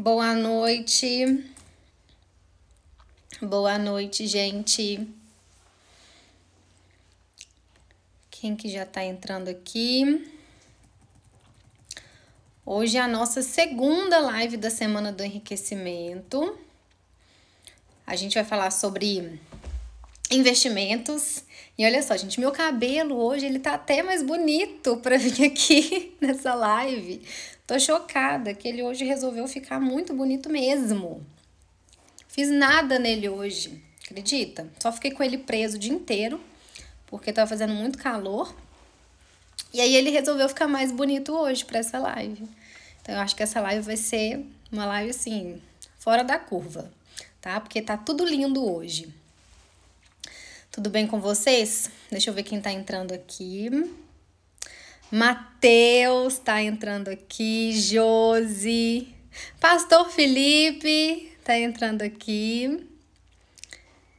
Boa noite. Boa noite, gente. Quem que já tá entrando aqui? Hoje é a nossa segunda live da Semana do Enriquecimento. A gente vai falar sobre investimentos. E olha só, gente, meu cabelo hoje ele tá até mais bonito para vir aqui nessa live. Tô chocada que ele hoje resolveu ficar muito bonito mesmo. Fiz nada nele hoje, acredita? Só fiquei com ele preso o dia inteiro, porque tava fazendo muito calor. E aí ele resolveu ficar mais bonito hoje para essa live. Então eu acho que essa live vai ser uma live assim, fora da curva, tá? Porque tá tudo lindo hoje. Tudo bem com vocês? Deixa eu ver quem tá entrando aqui. Matheus tá entrando aqui, Josi, Pastor Felipe tá entrando aqui.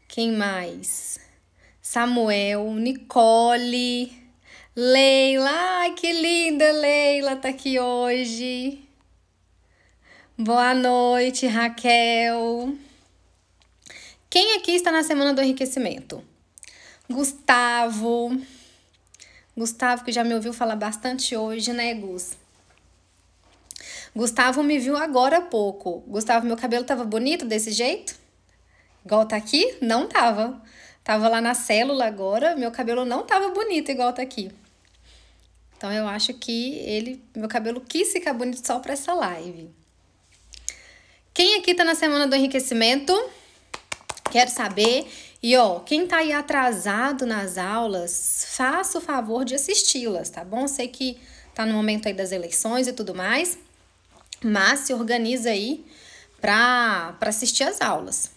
Quem mais? Samuel, Nicole, Leila. Ai, que linda, Leila tá aqui hoje. Boa noite, Raquel. Quem aqui está na Semana do Enriquecimento? Gustavo. Gustavo, que já me ouviu falar bastante hoje, né, Gus? Gustavo me viu agora há pouco. Gustavo, meu cabelo tava bonito desse jeito? Igual tá aqui? Não tava. Tava lá na célula agora, meu cabelo não tava bonito igual tá aqui. Então eu acho que meu cabelo quis ficar bonito só pra essa live. Quem aqui tá na Semana do Enriquecimento? Quero saber. E ó, quem tá aí atrasado nas aulas, faça o favor de assisti-las, tá bom? Sei que tá no momento aí das eleições e tudo mais, mas se organiza aí pra assistir as aulas,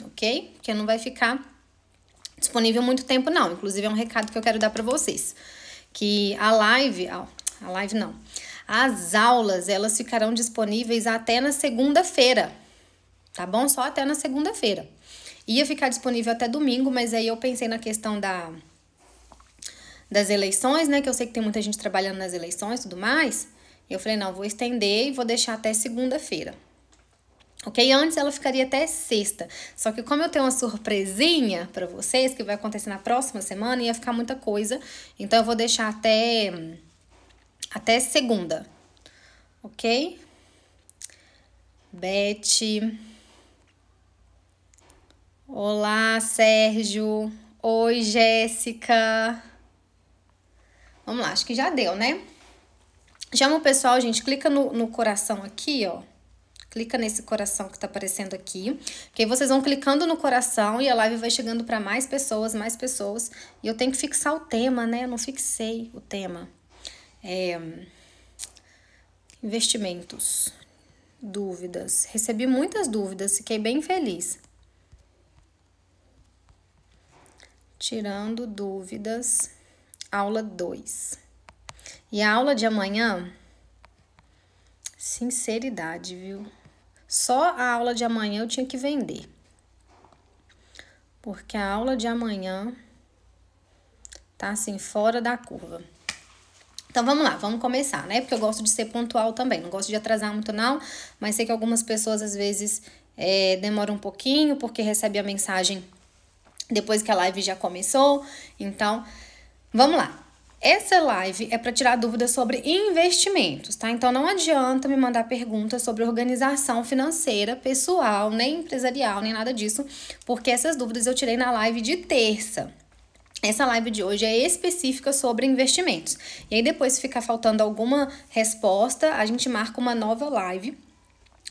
ok? Porque não vai ficar disponível muito tempo não. Inclusive é um recado que eu quero dar pra vocês, que as aulas, elas ficarão disponíveis até na segunda-feira, tá bom? Só até na segunda-feira. Ia ficar disponível até domingo, mas aí eu pensei na questão das eleições, né? Que eu sei que tem muita gente trabalhando nas eleições e tudo mais. E eu falei, não, vou estender e vou deixar até segunda-feira. Ok? Antes ela ficaria até sexta. Só que como eu tenho uma surpresinha pra vocês, que vai acontecer na próxima semana, ia ficar muita coisa. Então eu vou deixar até segunda. Ok? Beth. Olá, Sérgio. Oi, Jéssica. Vamos lá, acho que já deu, né? Chama o pessoal, gente, clica no coração aqui, ó. Clica nesse coração que tá aparecendo aqui. Que aí vocês vão clicando no coração e a live vai chegando para mais pessoas, mais pessoas. E eu tenho que fixar o tema, né? Eu não fixei o tema. Investimentos. Dúvidas. Recebi muitas dúvidas, fiquei bem feliz. Tirando dúvidas, aula 2. E a aula de amanhã, sinceridade, viu? Só a aula de amanhã eu tinha que vender. Porque a aula de amanhã tá assim, fora da curva. Então vamos lá, vamos começar, né? Porque eu gosto de ser pontual também, não gosto de atrasar muito não, mas sei que algumas pessoas às vezes demoram um pouquinho porque recebe a mensagem depois que a live já começou. Então, vamos lá. Essa live é para tirar dúvidas sobre investimentos, tá? Então, não adianta me mandar perguntas sobre organização financeira, pessoal, nem empresarial, nem nada disso, porque essas dúvidas eu tirei na live de terça. Essa live de hoje é específica sobre investimentos. E aí, depois, se ficar faltando alguma resposta, a gente marca uma nova live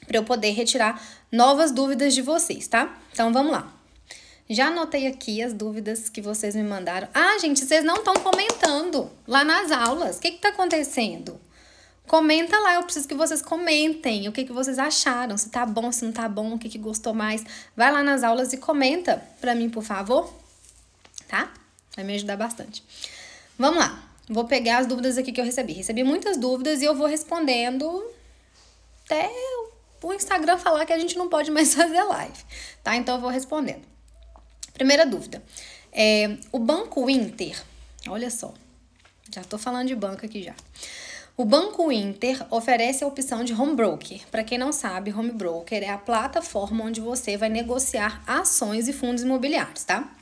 para eu poder retirar novas dúvidas de vocês, tá? Então, vamos lá. Já anotei aqui as dúvidas que vocês me mandaram. Ah, gente, vocês não estão comentando lá nas aulas. O que tá acontecendo? Comenta lá, eu preciso que vocês comentem o que vocês acharam. Se tá bom, se não tá bom, o que gostou mais. Vai lá nas aulas e comenta pra mim, por favor. Tá? Vai me ajudar bastante. Vamos lá. Vou pegar as dúvidas aqui que eu recebi. Recebi muitas dúvidas e eu vou respondendo até o Instagram falar que a gente não pode mais fazer live. Tá? Então eu vou respondendo. Primeira dúvida, o Banco Inter, olha só, já tô falando de banco aqui já. O Banco Inter oferece a opção de home broker. Para quem não sabe, home broker é a plataforma onde você vai negociar ações e fundos imobiliários, tá?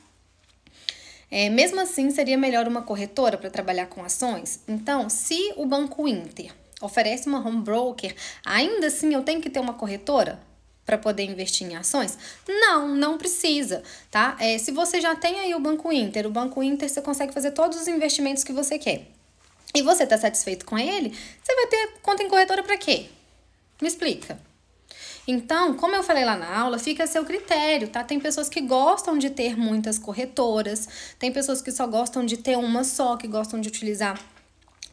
Mesmo assim, seria melhor uma corretora para trabalhar com ações? Então, se o Banco Inter oferece uma home broker, ainda assim eu tenho que ter uma corretora para poder investir em ações? Não precisa, tá? Se você já tem aí o Banco Inter você consegue fazer todos os investimentos que você quer. E você tá satisfeito com ele, você vai ter conta em corretora para quê? Me explica. Então, como eu falei lá na aula, fica a seu critério, tá? Tem pessoas que gostam de ter muitas corretoras, tem pessoas que só gostam de ter uma só, que gostam de utilizar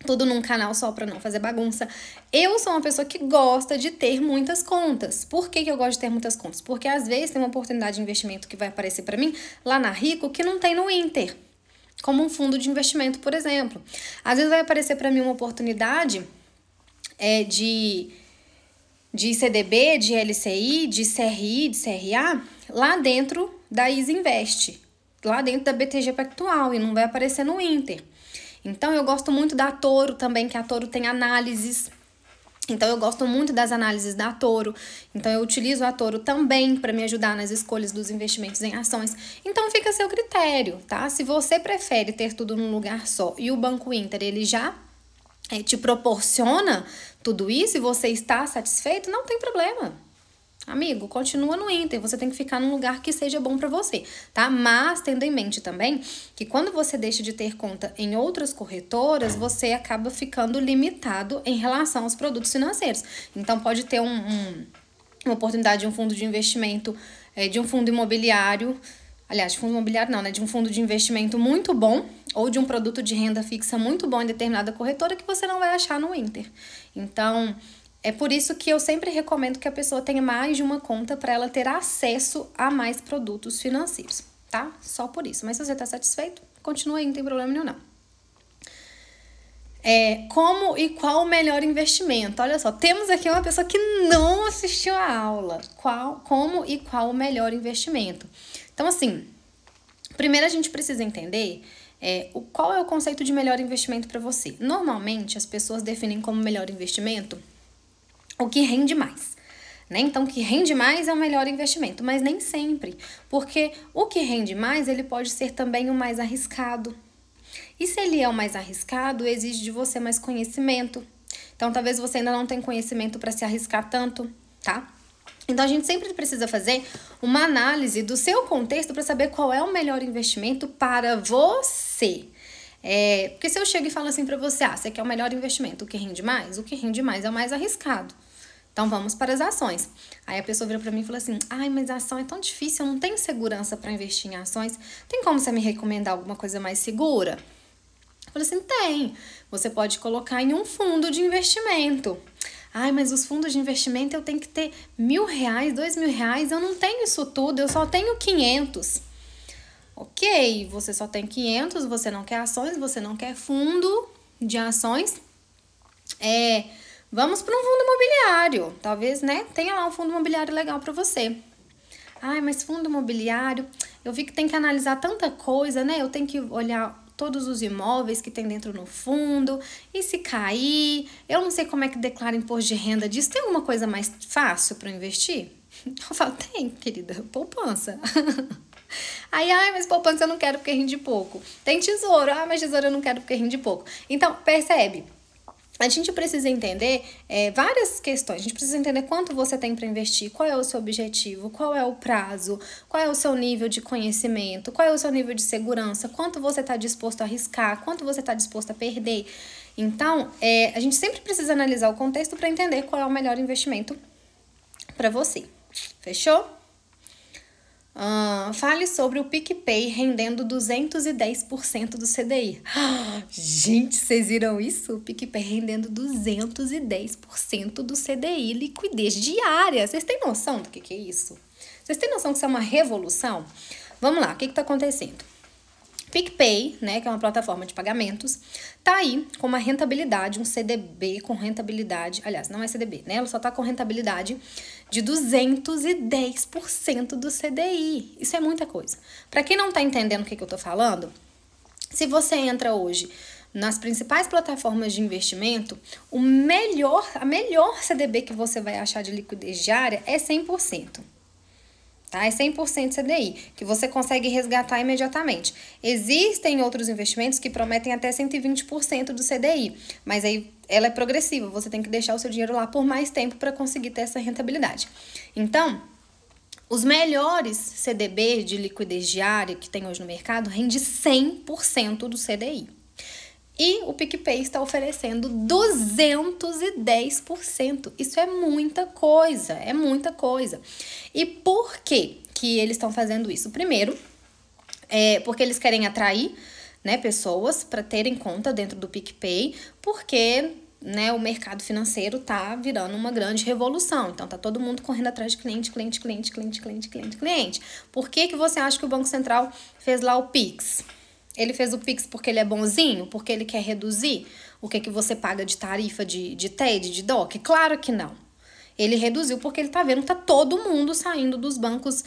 tudo num canal só para não fazer bagunça. Eu sou uma pessoa que gosta de ter muitas contas. Por que eu gosto de ter muitas contas? Porque às vezes tem uma oportunidade de investimento que vai aparecer para mim lá na Rico que não tem no Inter, como um fundo de investimento, por exemplo. Às vezes vai aparecer para mim uma oportunidade de CDB, de LCI, de CRI, de CRA, lá dentro da Easy Invest, lá dentro da BTG Pactual, e não vai aparecer no Inter. Então, eu gosto muito da Toro também, que a Toro tem análises. Então, eu gosto muito das análises da Toro. Então, eu utilizo a Toro também para me ajudar nas escolhas dos investimentos em ações. Então, fica a seu critério, tá? Se você prefere ter tudo num lugar só e o Banco Inter, ele já te proporciona tudo isso e você está satisfeito, não tem problema. Amigo, continua no Inter, você tem que ficar num lugar que seja bom para você, tá? Mas tendo em mente também que quando você deixa de ter conta em outras corretoras, você acaba ficando limitado em relação aos produtos financeiros. Então, pode ter uma oportunidade de um fundo de investimento, de um fundo imobiliário, aliás, de fundo imobiliário não, né? De um fundo de investimento muito bom ou de um produto de renda fixa muito bom em determinada corretora que você não vai achar no Inter. Então, é por isso que eu sempre recomendo que a pessoa tenha mais de uma conta para ela ter acesso a mais produtos financeiros, tá? Só por isso. Mas se você está satisfeito, continua aí, não tem problema nenhum, não. Como e qual o melhor investimento? Olha só, temos aqui uma pessoa que não assistiu a aula. Como e qual o melhor investimento? Então, assim, primeiro a gente precisa entender qual é o conceito de melhor investimento para você. Normalmente, as pessoas definem como melhor investimento o que rende mais, né? Então, o que rende mais é o melhor investimento, mas nem sempre, porque o que rende mais, ele pode ser também o mais arriscado. E se ele é o mais arriscado, exige de você mais conhecimento. Então, talvez você ainda não tenha conhecimento para se arriscar tanto, tá? Então, a gente sempre precisa fazer uma análise do seu contexto para saber qual é o melhor investimento para você. Porque se eu chego e falo assim para você, você quer o melhor investimento, o que rende mais? O que rende mais é o mais arriscado. Então, vamos para as ações. Aí a pessoa vira para mim e fala assim, mas a ação é tão difícil, eu não tenho segurança para investir em ações. Tem como você me recomendar alguma coisa mais segura? Eu falei assim, tem. Você pode colocar em um fundo de investimento. Mas os fundos de investimento eu tenho que ter R$1.000, R$2.000, eu não tenho isso tudo, eu só tenho 500. Ok, você só tem 500, você não quer ações, você não quer fundo de ações. Vamos para um fundo imobiliário. Talvez, né, tenha lá um fundo imobiliário legal para você. Mas fundo imobiliário, eu vi que tem que analisar tanta coisa, né? Eu tenho que olhar todos os imóveis que tem dentro no fundo. E se cair, eu não sei como é que declara imposto de renda disso. Tem alguma coisa mais fácil para investir? Eu falo, tem, querida, poupança. Mas poupança eu não quero porque rende pouco. Tem tesouro, mas tesouro eu não quero porque rende pouco. Então, percebe? A gente precisa entender várias questões. A gente precisa entender quanto você tem para investir, qual é o seu objetivo, qual é o prazo, qual é o seu nível de conhecimento, qual é o seu nível de segurança, quanto você está disposto a arriscar, quanto você está disposto a perder. Então, a gente sempre precisa analisar o contexto para entender qual é o melhor investimento para você. Fechou? Fale sobre o PicPay rendendo 210% do CDI. Gente, vocês viram isso? O PicPay rendendo 210% do CDI, liquidez diária. Vocês têm noção do que é isso? Vocês têm noção que isso é uma revolução? Vamos lá, o que está acontecendo? PicPay, né, que é uma plataforma de pagamentos, tá aí com uma rentabilidade, um CDB com rentabilidade, aliás, não é CDB, né, ela só tá com rentabilidade de 210% do CDI. Isso é muita coisa. Para quem não tá entendendo o que eu tô falando, se você entra hoje nas principais plataformas de investimento, a melhor CDB que você vai achar de liquidez diária é 100%. Tá? É 100% CDI, que você consegue resgatar imediatamente. Existem outros investimentos que prometem até 120% do CDI, mas aí ela é progressiva, você tem que deixar o seu dinheiro lá por mais tempo para conseguir ter essa rentabilidade. Então, os melhores CDB de liquidez diária que tem hoje no mercado rende 100% do CDI. E o PicPay está oferecendo 210%. Isso é muita coisa, é muita coisa. E por que eles estão fazendo isso? Primeiro, porque eles querem atrair, né, pessoas para terem conta dentro do PicPay, porque, né, o mercado financeiro tá virando uma grande revolução. Então, tá todo mundo correndo atrás de cliente. Por que você acha que o Banco Central fez lá o Pix? Ele fez o Pix porque ele é bonzinho? Porque ele quer reduzir o que você paga de tarifa de TED, de DOC? Claro que não. Ele reduziu porque ele tá vendo que tá todo mundo saindo dos bancos,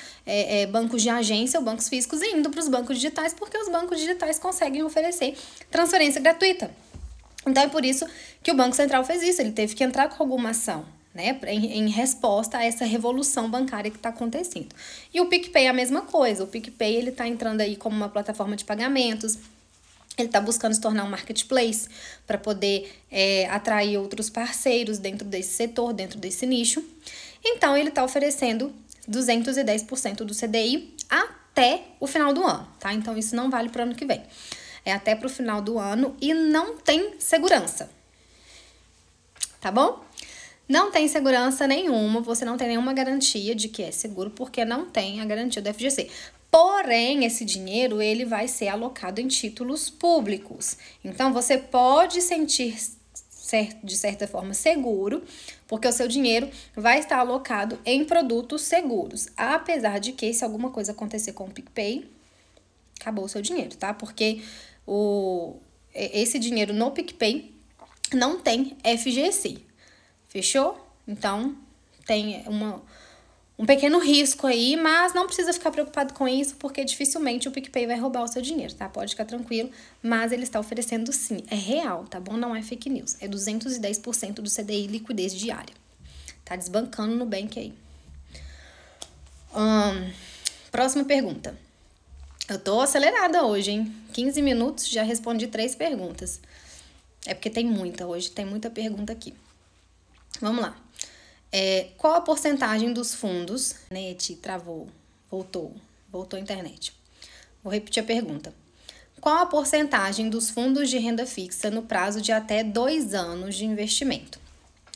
bancos de agência ou bancos físicos e indo para os bancos digitais, porque os bancos digitais conseguem oferecer transferência gratuita. Então, é por isso que o Banco Central fez isso. Ele teve que entrar com alguma ação, né, em resposta a essa revolução bancária que está acontecendo. E o PicPay é a mesma coisa. O PicPay ele está entrando aí como uma plataforma de pagamentos. Ele está buscando se tornar um marketplace para poder atrair outros parceiros dentro desse setor, dentro desse nicho. Então, ele está oferecendo 210% do CDI até o final do ano, tá? Então, isso não vale para o ano que vem. É até para o final do ano e não tem segurança, tá bom? Não tem segurança nenhuma, você não tem nenhuma garantia de que é seguro, porque não tem a garantia do FGC. Porém, esse dinheiro, ele vai ser alocado em títulos públicos. Então, você pode sentir, de certa forma, seguro, porque o seu dinheiro vai estar alocado em produtos seguros. Apesar de que, se alguma coisa acontecer com o PicPay, acabou o seu dinheiro, tá? Porque esse dinheiro no PicPay não tem FGC. Fechou? Então, tem um pequeno risco aí, mas não precisa ficar preocupado com isso, porque dificilmente o PicPay vai roubar o seu dinheiro, tá? Pode ficar tranquilo, mas ele está oferecendo sim. É real, tá bom? Não é fake news. É 210% do CDI liquidez diária. Tá desbancando no Nubank aí. Próxima pergunta. Eu tô acelerada hoje, hein? 15 minutos, já respondi 3 perguntas. É porque tem muita hoje, tem muita pergunta aqui. Vamos lá. Qual a porcentagem dos fundos... Net travou, voltou a internet. Vou repetir a pergunta. Qual a porcentagem dos fundos de renda fixa no prazo de até 2 anos de investimento?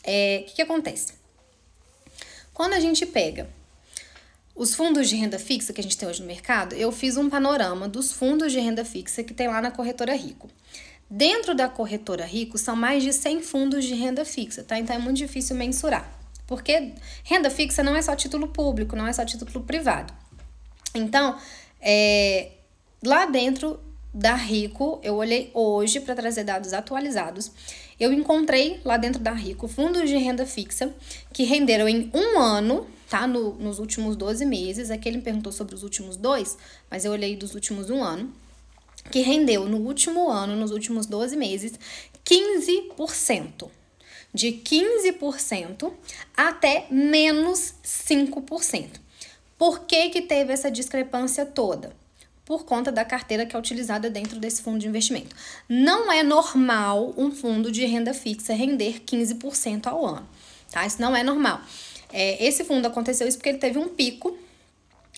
O que acontece? Quando a gente pega os fundos de renda fixa que a gente tem hoje no mercado, eu fiz um panorama dos fundos de renda fixa que tem lá na Corretora Rico. Dentro da Corretora Rico, são mais de 100 fundos de renda fixa, tá? Então, é muito difícil mensurar. Porque renda fixa não é só título público, não é só título privado. Então, lá dentro da Rico, eu olhei hoje para trazer dados atualizados. Eu encontrei lá dentro da Rico fundos de renda fixa que renderam em 1 ano, tá? Nos últimos 12 meses. Aqui ele me perguntou sobre os últimos 2, mas eu olhei dos últimos 1 ano. Que rendeu no último ano, nos últimos 12 meses, 15%. De 15% até menos 5%. Por que teve essa discrepância toda? Por conta da carteira que é utilizada dentro desse fundo de investimento. Não é normal um fundo de renda fixa render 15% ao ano, tá? Isso não é normal. Esse fundo aconteceu isso porque ele teve um pico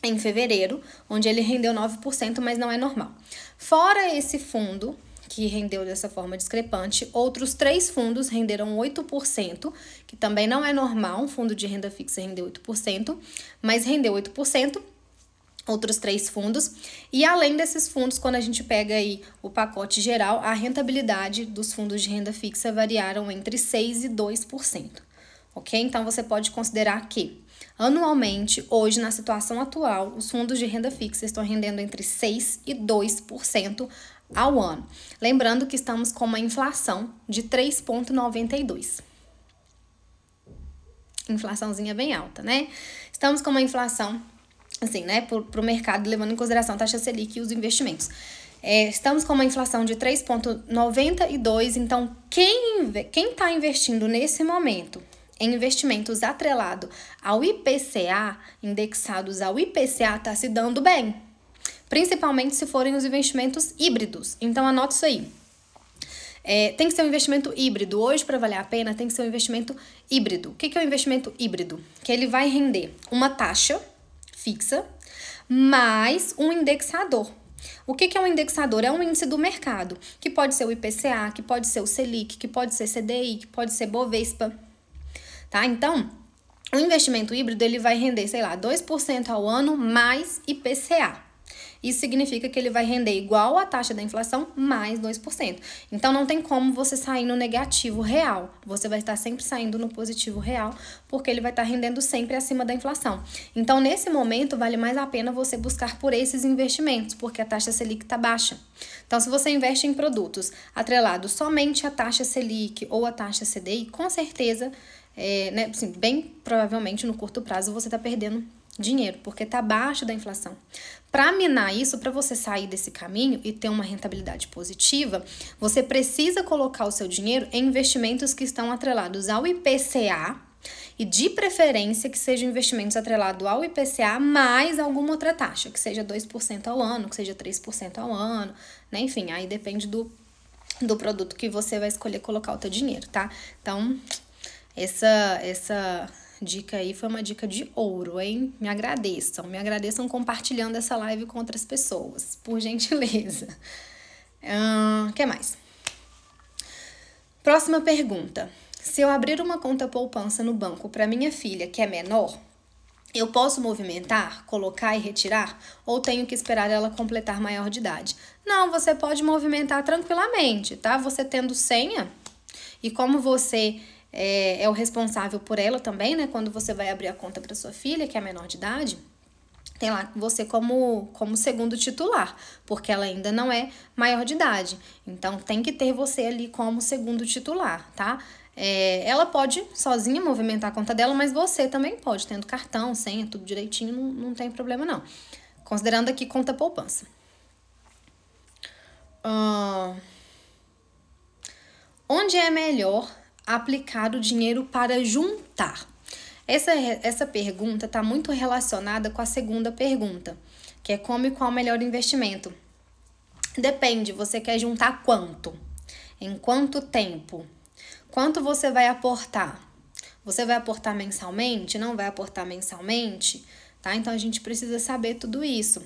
em fevereiro, onde ele rendeu 9%, mas não é normal. Fora esse fundo, que rendeu dessa forma discrepante, outros 3 fundos renderam 8%, que também não é normal, um fundo de renda fixa rendeu 8%, mas rendeu 8%, outros 3 fundos. E além desses fundos, quando a gente pega aí o pacote geral, a rentabilidade dos fundos de renda fixa variaram entre 6% e 2%, ok? Então, você pode considerar que anualmente, hoje, na situação atual, os fundos de renda fixa estão rendendo entre 6% e 2% ao ano. Lembrando que estamos com uma inflação de 3,92%. Inflaçãozinha bem alta, né? Estamos com uma inflação, assim, né, pro mercado, levando em consideração a taxa Selic e os investimentos. Estamos com uma inflação de 3,92, então quem está investindo nesse momento em investimentos atrelados ao IPCA, indexados ao IPCA, está se dando bem. Principalmente se forem os investimentos híbridos. Então, anota isso aí. Tem que ser um investimento híbrido. Hoje, para valer a pena, tem que ser um investimento híbrido. O que é o investimento híbrido? Que ele vai render uma taxa fixa mais um indexador. O que é um indexador? É um índice do mercado, que pode ser o IPCA, que pode ser o Selic, que pode ser CDI, que pode ser Bovespa. Tá? Então, o investimento híbrido ele vai render, sei lá, 2% ao ano mais IPCA. Isso significa que ele vai render igual à taxa da inflação mais 2%. Então, não tem como você sair no negativo real. Você vai estar sempre saindo no positivo real, porque ele vai estar rendendo sempre acima da inflação. Então, nesse momento, vale mais a pena você buscar por esses investimentos, porque a taxa Selic está baixa. Então, se você investe em produtos atrelados somente à taxa Selic ou à taxa CDI, com certeza, assim, bem provavelmente no curto prazo, você está perdendo dinheiro, porque está abaixo da inflação. Para minar isso, para você sair desse caminho e ter uma rentabilidade positiva, você precisa colocar o seu dinheiro em investimentos que estão atrelados ao IPCA e, de preferência, que sejam investimentos atrelados ao IPCA mais alguma outra taxa, que seja 2% ao ano, que seja 3% ao ano, né? Enfim, aí depende do produto que você vai escolher colocar o teu dinheiro, tá? Então, essa dica aí foi uma dica de ouro, hein? Me agradeçam compartilhando essa live com outras pessoas, por gentileza. Que mais? Próxima pergunta. Se eu abrir uma conta poupança no banco para minha filha, que é menor, eu posso movimentar, colocar e retirar? Ou tenho que esperar ela completar maior de idade? Não, você pode movimentar tranquilamente, tá? Você tendo senha, e como você é o responsável por ela também, né? Quando você vai abrir a conta para sua filha, que é menor de idade, tem lá você como segundo titular, porque ela ainda não é maior de idade. Então, tem que ter você ali como segundo titular, tá? Ela pode sozinha movimentar a conta dela, mas você também pode, tendo cartão, senha, tudo direitinho, não tem problema não. Considerando aqui conta poupança. Onde é melhor aplicar o dinheiro para juntar? Essa pergunta está muito relacionada com a segunda pergunta, que é como e qual o melhor investimento. Depende, você quer juntar quanto? Em quanto tempo? Quanto você vai aportar? Você vai aportar mensalmente? Não vai aportar mensalmente? Tá? Então, a gente precisa saber tudo isso.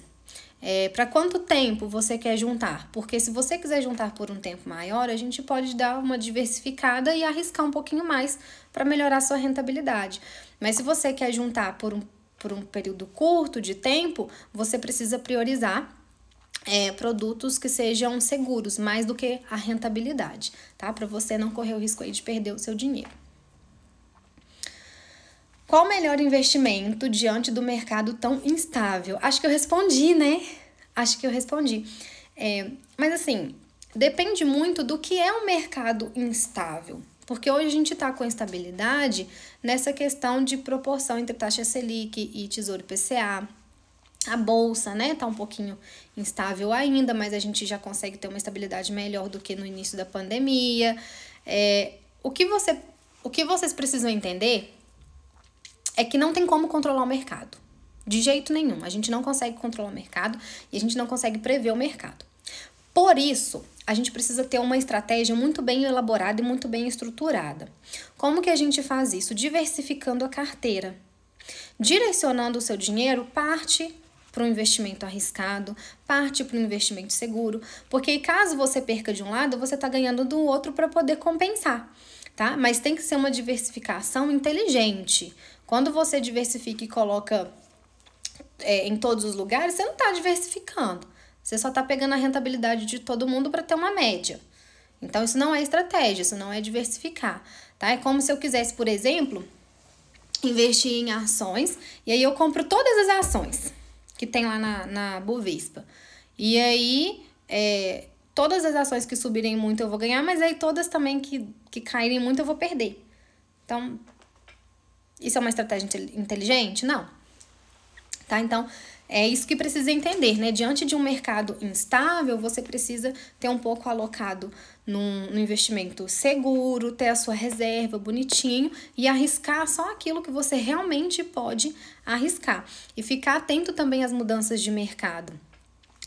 Para quanto tempo você quer juntar? Porque se você quiser juntar por um tempo maior, a gente pode dar uma diversificada e arriscar um pouquinho mais para melhorar a sua rentabilidade. Mas se você quer juntar por um período curto de tempo, você precisa priorizar produtos que sejam seguros, mais do que a rentabilidade, tá? Para você não correr o risco aí de perder o seu dinheiro. Qual o melhor investimento diante do mercado tão instável? Acho que eu respondi, né? Mas assim, depende muito do que é um mercado instável. Porque hoje a gente está com instabilidade nessa questão de proporção entre taxa Selic e Tesouro IPCA. A bolsa, né, tá um pouquinho instável ainda, mas a gente já consegue ter uma estabilidade melhor do que no início da pandemia. O que vocês precisam entender é que não tem como controlar o mercado. De jeito nenhum. A gente não consegue controlar o mercado e a gente não consegue prever o mercado. Por isso, a gente precisa ter uma estratégia muito bem elaborada e muito bem estruturada. Como que a gente faz isso? Diversificando a carteira. Direcionando o seu dinheiro, parte para um investimento arriscado, parte para um investimento seguro, porque caso você perca de um lado, você está ganhando do outro para poder compensar, tá? Mas tem que ser uma diversificação inteligente. Quando você diversifica e coloca em todos os lugares, você não está diversificando. Você só está pegando a rentabilidade de todo mundo para ter uma média. Então, isso não é estratégia, isso não é diversificar, tá? É como se eu quisesse, por exemplo, investir em ações, e aí eu compro todas as ações que tem lá na Bovespa. E aí, todas as ações que subirem muito eu vou ganhar, mas aí todas também que caírem muito eu vou perder. Então, isso é uma estratégia inteligente? Não. Tá? Então, é isso que precisa entender, né? Diante de um mercado instável, você precisa ter um pouco alocado num investimento seguro, ter a sua reserva bonitinho e arriscar só aquilo que você realmente pode arriscar. E ficar atento também às mudanças de mercado.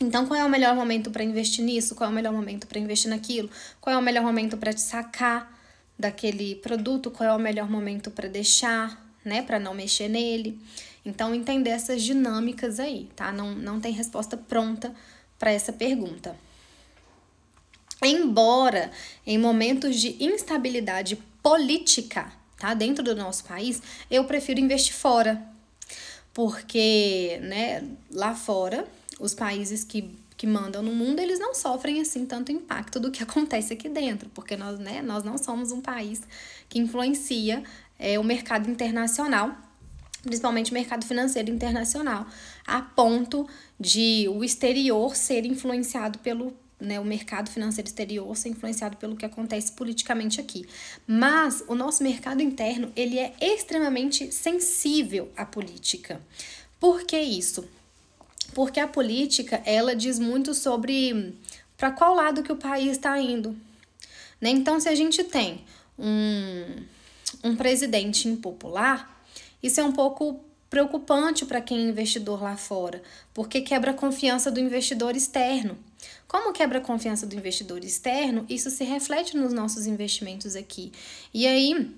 Então, qual é o melhor momento para investir nisso? Qual é o melhor momento para investir naquilo? Qual é o melhor momento para te sacar daquele produto? Qual é o melhor momento para deixar, né? Para não mexer nele. Então, entender essas dinâmicas aí, tá? Não tem resposta pronta para essa pergunta. Embora em momentos de instabilidade política, tá? Dentro do nosso país, eu prefiro investir fora. Porque, né, lá fora, os países que mandam no mundo, eles não sofrem assim tanto impacto do que acontece aqui dentro, porque nós não somos um país que influencia o mercado internacional, principalmente o mercado financeiro internacional, a ponto de o exterior ser influenciado pelo, né, o mercado financeiro exterior ser influenciado pelo que acontece politicamente aqui. Mas o nosso mercado interno, ele é extremamente sensível à política. Por que isso? Porque a política, ela diz muito sobre para qual lado que o país está indo, né? Então, se a gente tem um presidente impopular, isso é um pouco preocupante para quem é investidor lá fora, porque quebra a confiança do investidor externo. Como quebra a confiança do investidor externo, isso se reflete nos nossos investimentos aqui. E aí,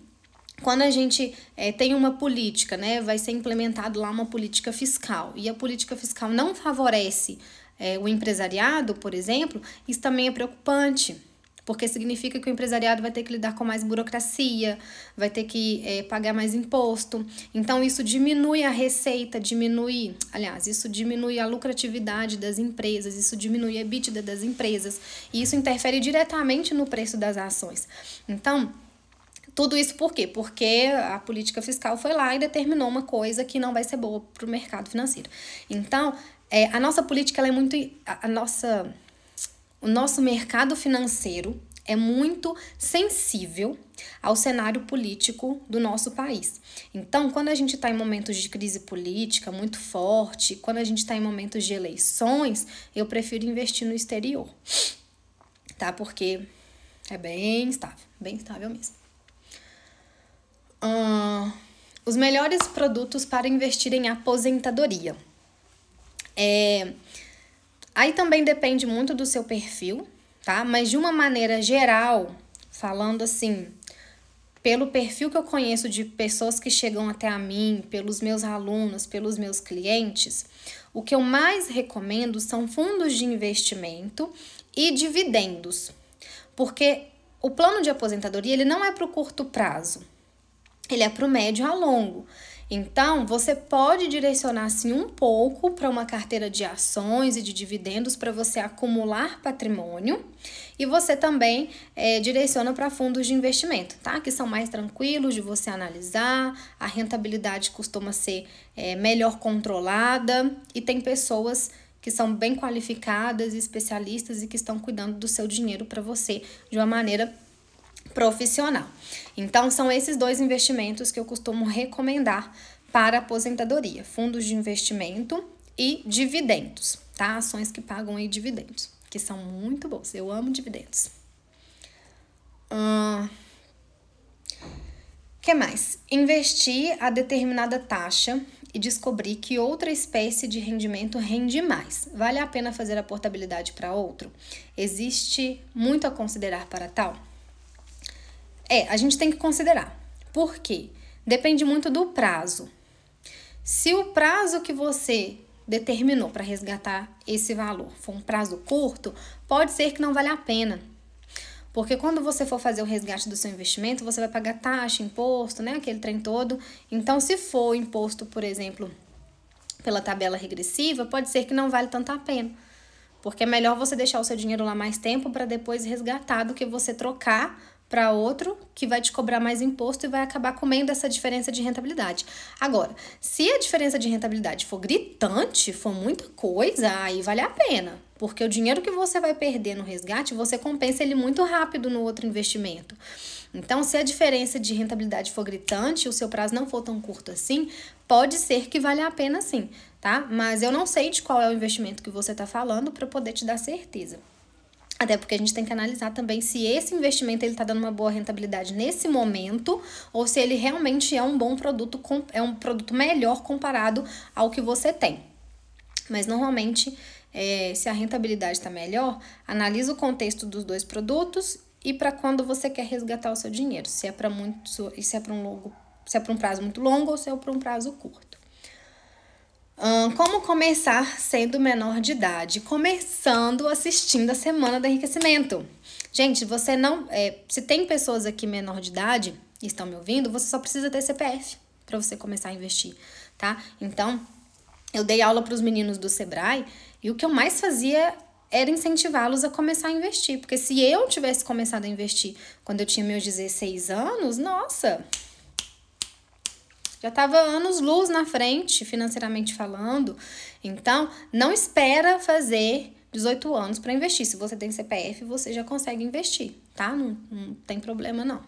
quando a gente tem uma política, né, vai ser implementado lá uma política fiscal, e a política fiscal não favorece o empresariado, por exemplo, isso também é preocupante. Porque significa que o empresariado vai ter que lidar com mais burocracia, vai ter que pagar mais imposto. Então, isso diminui a receita, isso diminui a lucratividade das empresas, isso diminui a EBITDA das empresas. E isso interfere diretamente no preço das ações. Então, tudo isso por quê? Porque a política fiscal foi lá e determinou uma coisa que não vai ser boa para o mercado financeiro. Então, a nossa política, ela é muito... O nosso mercado financeiro é muito sensível ao cenário político do nosso país. Então, quando a gente está em momentos de crise política muito forte, quando a gente está em momentos de eleições, eu prefiro investir no exterior, tá? Porque é bem estável mesmo. Os melhores produtos para investir em aposentadoria. Aí também depende muito do seu perfil, tá? Mas de uma maneira geral, falando assim, pelo perfil que eu conheço de pessoas que chegam até a mim, pelos meus alunos, pelos meus clientes, o que eu mais recomendo são fundos de investimento e dividendos. Porque o plano de aposentadoria, ele não é para o curto prazo, ele é para o médio a longo. Então, você pode direcionar sim um pouco para uma carteira de ações e de dividendos para você acumular patrimônio, e você também direciona para fundos de investimento, tá? Que são mais tranquilos de você analisar, a rentabilidade costuma ser melhor controlada e tem pessoas que são bem qualificadas e especialistas e que estão cuidando do seu dinheiro para você de uma maneira profissional. Então, são esses dois investimentos que eu costumo recomendar para a aposentadoria: fundos de investimento e dividendos, tá? Ações que pagam aí dividendos, que são muito boas. Eu amo dividendos. Que mais? Investir a determinada taxa e descobrir que outra espécie de rendimento rende mais. Vale a pena fazer a portabilidade para outro? Existe muito a considerar para tal? A gente tem que considerar. Por quê? Depende muito do prazo. Se o prazo que você determinou para resgatar esse valor for um prazo curto, pode ser que não valha a pena. Porque quando você for fazer o resgate do seu investimento, você vai pagar taxa, imposto, né? Aquele trem todo. Então, se for imposto, por exemplo, pela tabela regressiva, pode ser que não vale tanto a pena. Porque é melhor você deixar o seu dinheiro lá mais tempo para depois resgatar do que você trocar para outro que vai te cobrar mais imposto e vai acabar comendo essa diferença de rentabilidade. Agora, se a diferença de rentabilidade for gritante, for muita coisa, aí vale a pena. Porque o dinheiro que você vai perder no resgate, você compensa ele muito rápido no outro investimento. Então, se a diferença de rentabilidade for gritante e o seu prazo não for tão curto assim, pode ser que valha a pena sim, tá? tá? Mas eu não sei de qual é o investimento que você tá falando para poder te dar certeza. Até porque a gente tem que analisar também se esse investimento ele tá dando uma boa rentabilidade nesse momento ou se ele realmente é um bom produto, é um produto melhor comparado ao que você tem. Mas normalmente, se a rentabilidade está melhor, analisa o contexto dos dois produtos e para quando você quer resgatar o seu dinheiro. Se é para um prazo muito longo ou se é para um prazo curto. Como começar sendo menor de idade? Começando assistindo a Semana do Enriquecimento. Gente, você não... se tem pessoas aqui menor de idade e estão me ouvindo, você só precisa ter CPF para você começar a investir, tá? Então, eu dei aula para os meninos do Sebrae e o que eu mais fazia era incentivá-los a começar a investir. Porque se eu tivesse começado a investir quando eu tinha meus 16 anos, nossa... já estava anos-luz na frente, financeiramente falando. Então, não espera fazer 18 anos para investir. Se você tem CPF, você já consegue investir, tá? Não tem problema, não.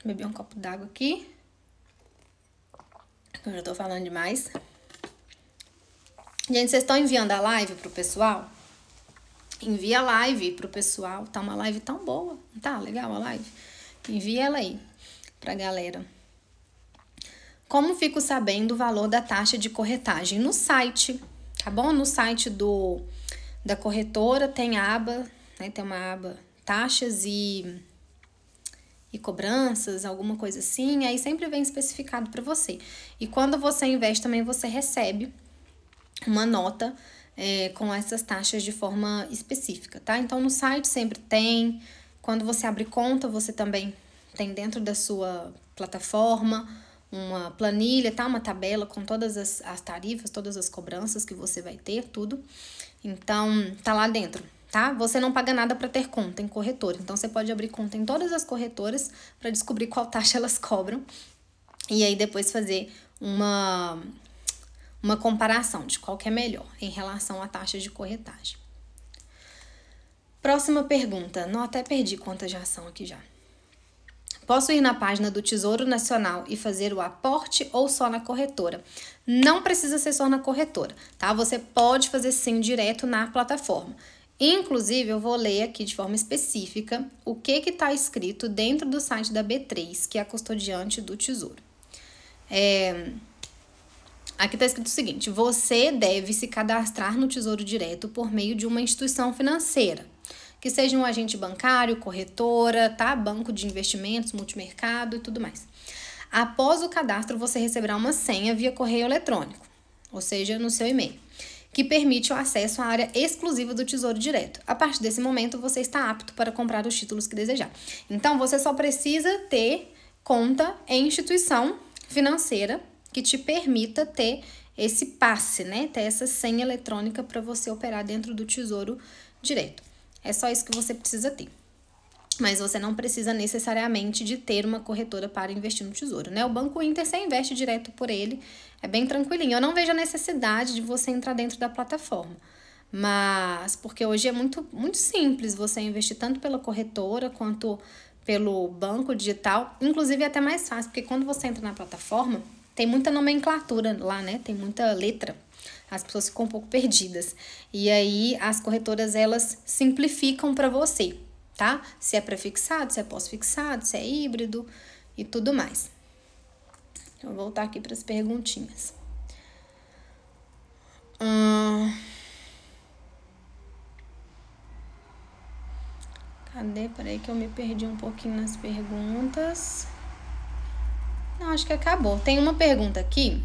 Beber um copo d'água aqui. Eu já tô falando demais. Gente, vocês estão enviando a live pro pessoal? Envia a live pro pessoal. Tá uma live tão boa. Tá legal a live? Envia ela aí pra galera. Como fico sabendo o valor da taxa de corretagem? No site, tá bom? No site da corretora tem a aba, né? Tem uma aba taxas e cobranças, alguma coisa assim. Aí sempre vem especificado pra você. E quando você investe também, você recebe uma nota com essas taxas de forma específica, tá? Então, no site sempre tem. Quando você abre conta, você também tem dentro da sua plataforma uma planilha, tá? Uma tabela com todas as tarifas, todas as cobranças que você vai ter, tudo. Então, tá lá dentro, tá? Você não paga nada para ter conta em corretora. Então, você pode abrir conta em todas as corretoras para descobrir qual taxa elas cobram. E aí, depois fazer uma comparação de qual que é melhor em relação à taxa de corretagem. Próxima pergunta. Não, até perdi quantas já são aqui já. Posso ir na página do Tesouro Nacional e fazer o aporte ou só na corretora? Não precisa ser só na corretora, tá? Você pode fazer sim direto na plataforma. Inclusive, eu vou ler aqui de forma específica o que está escrito dentro do site da B3, que é a custodiante do Tesouro. Aqui está escrito o seguinte: você deve se cadastrar no Tesouro Direto por meio de uma instituição financeira, que seja um agente bancário, corretora, tá? Banco de investimentos, multimercado e tudo mais. Após o cadastro, você receberá uma senha via correio eletrônico, ou seja, no seu e-mail, que permite o acesso à área exclusiva do Tesouro Direto. A partir desse momento, você está apto para comprar os títulos que desejar. Então, você só precisa ter conta em instituição financeira que te permita ter esse passe, né? Ter essa senha eletrônica para você operar dentro do Tesouro Direto. É só isso que você precisa ter. Mas você não precisa necessariamente de ter uma corretora para investir no Tesouro, né? O Banco Inter, você investe direto por ele, é bem tranquilinho. Eu não vejo a necessidade de você entrar dentro da plataforma. Mas, porque hoje é muito simples você investir tanto pela corretora quanto pelo banco digital. Inclusive é até mais fácil, porque quando você entra na plataforma, tem muita nomenclatura lá, né? Tem muita letra. As pessoas ficam um pouco perdidas. E aí, as corretoras, elas simplificam para você, tá? Se é pré-fixado, se é pós-fixado, se é híbrido e tudo mais. Vou voltar aqui para as perguntinhas. Cadê? Peraí que eu me perdi um pouquinho nas perguntas. Não, acho que acabou. Tem uma pergunta aqui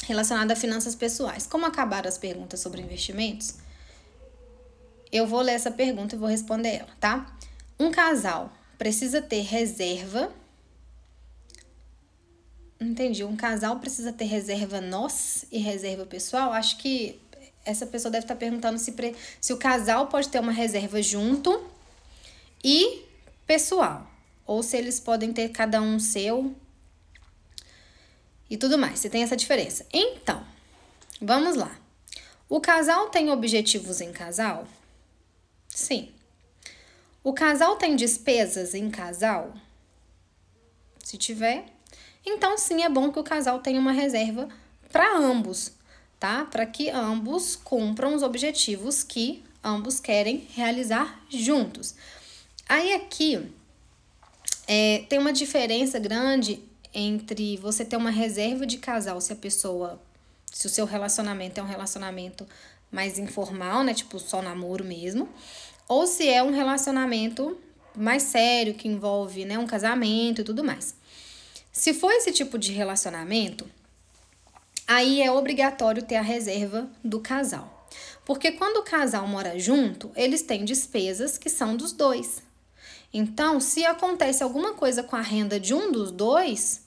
relacionada a finanças pessoais. Como acabaram as perguntas sobre investimentos, eu vou ler essa pergunta e vou responder ela, tá? Um casal precisa ter reserva... Entendi. Um casal precisa ter reserva nós e reserva pessoal? Acho que essa pessoa deve estar perguntando se o casal pode ter uma reserva junto e pessoal. Ou se eles podem ter cada um seu... e tudo mais, se tem essa diferença. Então, vamos lá. O casal tem objetivos em casal? Sim. O casal tem despesas em casal? Se tiver. então sim é bom que o casal tenha uma reserva para ambos, tá? Para que ambos cumpram os objetivos que ambos querem realizar juntos. Aí aqui tem uma diferença grande entre você ter uma reserva de casal se o seu relacionamento é um relacionamento mais informal, né? Tipo só namoro mesmo, ou se é um relacionamento mais sério, que envolve, né, um casamento e tudo mais. Se for esse tipo de relacionamento, aí é obrigatório ter a reserva do casal. Porque quando o casal mora junto, eles têm despesas que são dos dois. Então, se acontece alguma coisa com a renda de um dos dois,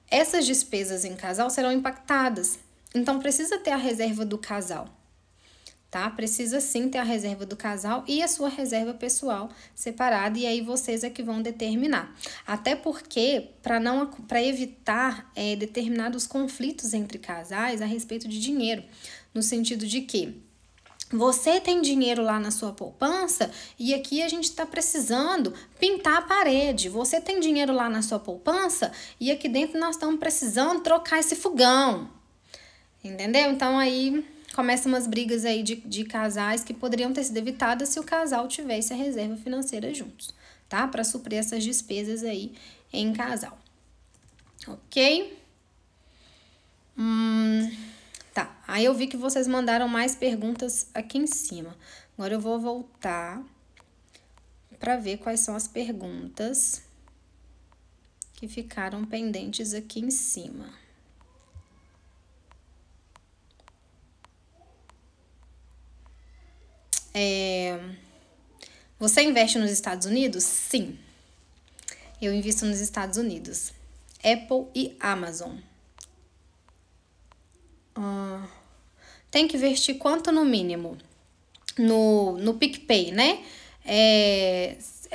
essas despesas em casal serão impactadas. Então, precisa ter a reserva do casal, tá? Precisa sim ter a reserva do casal e a sua reserva pessoal separada, e aí vocês é que vão determinar. Até porque, para evitar determinados conflitos entre casais a respeito de dinheiro, no sentido de que você tem dinheiro lá na sua poupança e aqui a gente está precisando pintar a parede. Você tem dinheiro lá na sua poupança e aqui dentro nós estamos precisando trocar esse fogão. Entendeu? Então aí começam umas brigas aí de casais que poderiam ter sido evitadas se o casal tivesse a reserva financeira juntos, tá? Para suprir essas despesas aí em casal. Ok? Tá, aí eu vi que vocês mandaram mais perguntas aqui em cima. Agora eu vou voltar para ver quais são as perguntas que ficaram pendentes aqui em cima. Você investe nos Estados Unidos? Sim, eu invisto nos Estados Unidos. Apple e Amazon. Tem que investir quanto no mínimo? No PicPay, né?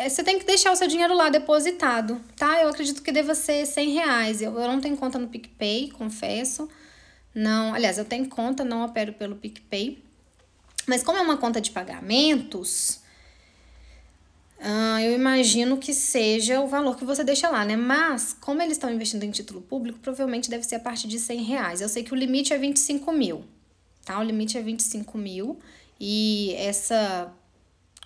Você tem que deixar o seu dinheiro lá depositado, tá? Eu acredito que deva ser R$100. Eu não tenho conta no PicPay, confesso. Não, aliás, eu tenho conta, não opero pelo PicPay. Mas como é uma conta de pagamentos, eu imagino que seja o valor que você deixa lá, né? Mas, como eles estão investindo em título público, provavelmente deve ser a partir de R$100. Eu sei que o limite é 25 mil, tá? O limite é 25 mil e essa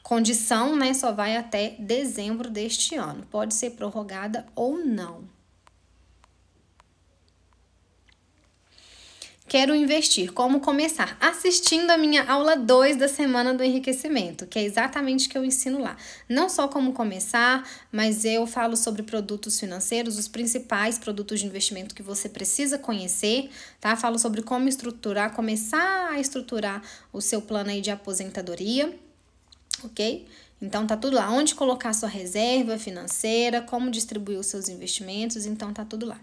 condição, né, só vai até dezembro deste ano. Pode ser prorrogada ou não. Quero investir. Como começar? Assistindo a minha aula 2 da Semana do Enriquecimento, que é exatamente o que eu ensino lá. Não só como começar, mas eu falo sobre produtos financeiros, os principais produtos de investimento que você precisa conhecer, tá? Falo sobre como estruturar, começar a estruturar o seu plano aí de aposentadoria, ok? Então, tá tudo lá. Onde colocar sua reserva financeira, como distribuir os seus investimentos, então tá tudo lá.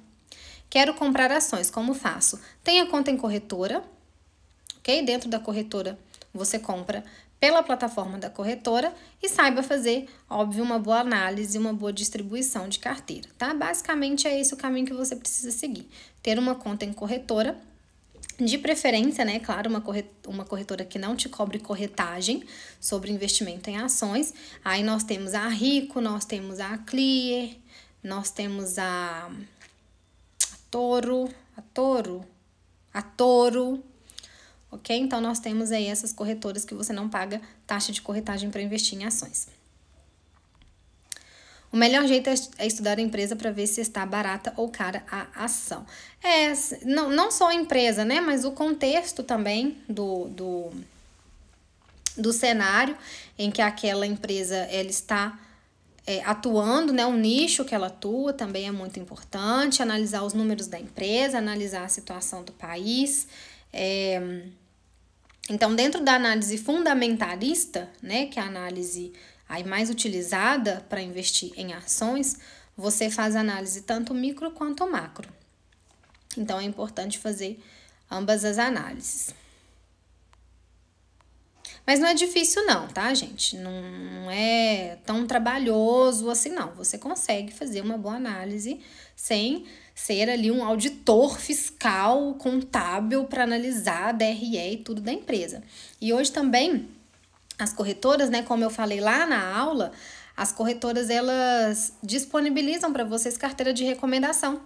Quero comprar ações, como faço? Tenha conta em corretora, ok? Dentro da corretora você compra pela plataforma da corretora e saiba fazer, óbvio, uma boa análise, uma boa distribuição de carteira, tá? Basicamente é esse o caminho que você precisa seguir. Ter uma conta em corretora, de preferência, né? Claro, uma corretora que não te cobre corretagem sobre investimento em ações. Aí nós temos a Rico, nós temos a Clear, nós temos a Toro, ok? Então, nós temos aí essas corretoras que você não paga taxa de corretagem para investir em ações. O melhor jeito é estudar a empresa para ver se está barata ou cara a ação. Não só a empresa, né? Mas o contexto também do cenário em que aquela empresa ela está atuando, né? O nicho que ela atua também é muito importante, analisar os números da empresa, analisar a situação do país. Então, dentro da análise fundamentalista, né, que é a análise aí mais utilizada para investir em ações, você faz análise tanto micro quanto macro. Então, é importante fazer ambas as análises. Mas não é difícil não, tá, gente? Não é tão trabalhoso assim, não. Você consegue fazer uma boa análise sem ser ali um auditor fiscal contábil para analisar a DRE e tudo da empresa. E hoje também, as corretoras, né, como eu falei lá na aula, as corretoras, elas disponibilizam para vocês carteira de recomendação.